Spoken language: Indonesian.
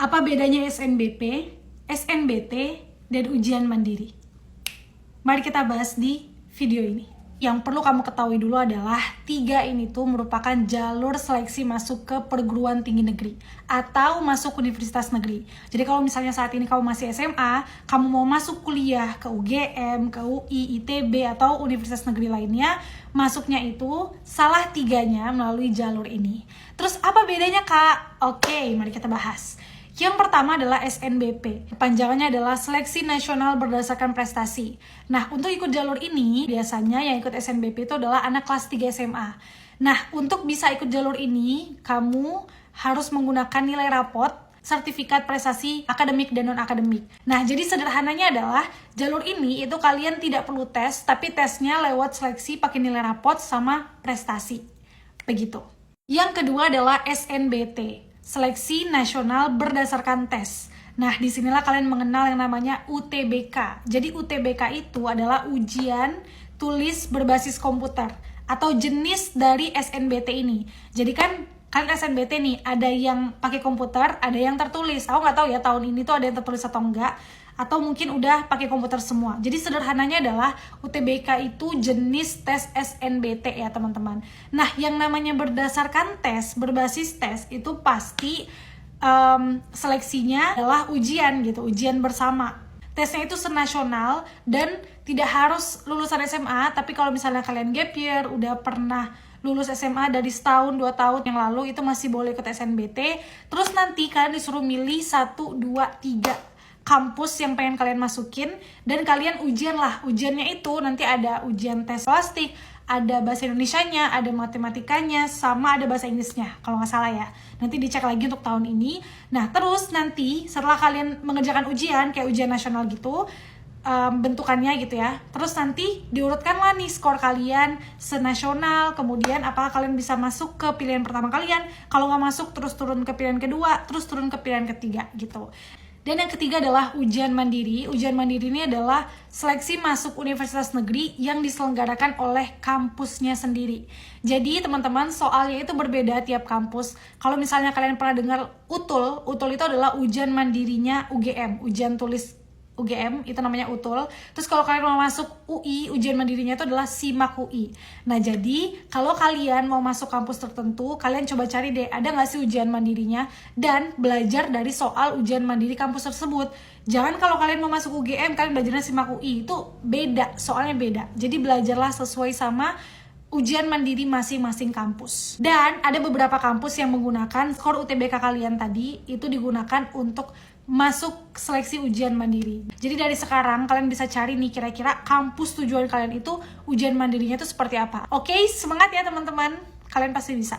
Apa bedanya SNBP, SNBT, dan ujian mandiri? Mari kita bahas di video ini. Yang perlu kamu ketahui dulu adalah 3 ini tuh merupakan jalur seleksi masuk ke perguruan tinggi negeri atau masuk universitas negeri. Jadi kalau misalnya saat ini kamu masih SMA, kamu mau masuk kuliah ke UGM, ke UI, ITB, atau universitas negeri lainnya, masuknya itu salah 3-nya melalui jalur ini. Terus apa bedanya, Kak? Oke, mari kita bahas. Yang pertama adalah SNBP, kepanjangannya adalah Seleksi Nasional Berdasarkan Prestasi. Nah, untuk ikut jalur ini, biasanya yang ikut SNBP itu adalah anak kelas 3 SMA. Nah, untuk bisa ikut jalur ini, kamu harus menggunakan nilai rapot, sertifikat prestasi akademik dan non-akademik. Nah, jadi sederhananya adalah jalur ini itu kalian tidak perlu tes, tapi tesnya lewat seleksi pakai nilai rapot sama prestasi. Begitu. Yang kedua adalah SNBT. Seleksi Nasional Berdasarkan Tes. Nah, disinilah kalian mengenal yang namanya UTBK. Jadi UTBK itu adalah ujian tulis berbasis komputer atau jenis dari SNBT ini. Jadi kan SNBT nih, ada yang pakai komputer, ada yang tertulis. Aku nggak tahu ya tahun ini tuh ada yang tertulis atau enggak, atau mungkin udah pakai komputer semua. Jadi sederhananya adalah UTBK itu jenis tes SNBT ya teman-teman. Nah, yang namanya berdasarkan tes, berbasis tes itu pasti seleksinya adalah ujian gitu, ujian bersama. Tesnya itu senasional dan tidak harus lulusan SMA, tapi kalau misalnya kalian gap year, udah pernah lulus SMA dari setahun, 2 tahun yang lalu, itu masih boleh ikut SNBT. Terus nanti kalian disuruh milih 1, 2, 3 kampus yang pengen kalian masukin, dan kalian ujian lah. Ujiannya itu nanti ada ujian tes plastik, ada bahasa Indonesianya, ada matematikanya, sama ada bahasa Inggrisnya kalau nggak salah ya. Nanti dicek lagi untuk tahun ini. Nah, terus nanti setelah kalian mengerjakan ujian kayak ujian nasional gitu, bentukannya gitu ya, terus nanti diurutkanlah nih skor kalian senasional, kemudian apakah kalian bisa masuk ke pilihan pertama kalian, kalau nggak masuk terus turun ke pilihan kedua, terus turun ke pilihan ketiga gitu. Dan yang ketiga adalah ujian mandiri. Ujian mandiri ini adalah seleksi masuk universitas negeri yang diselenggarakan oleh kampusnya sendiri. Jadi teman-teman, soalnya itu berbeda tiap kampus. Kalau misalnya kalian pernah dengar UTUL, UTUL itu adalah ujian mandirinya UGM, ujian tulis UGM, itu namanya UTUL. Terus kalau kalian mau masuk UI, ujian mandirinya itu adalah SIMAK UI. Nah, jadi kalau kalian mau masuk kampus tertentu, kalian coba cari deh, ada nggak sih ujian mandirinya, dan belajar dari soal ujian mandiri kampus tersebut. Jangan kalau kalian mau masuk UGM, kalian belajarnya SIMAK UI, itu beda, soalnya beda. Jadi belajarlah sesuai sama ujian mandiri masing-masing kampus. Dan ada beberapa kampus yang menggunakan skor UTBK kalian tadi, itu digunakan untuk masuk seleksi ujian mandiri. Jadi dari sekarang kalian bisa cari nih kira-kira kampus tujuan kalian itu ujian mandirinya itu seperti apa. Oke, semangat ya teman-teman. Kalian pasti bisa.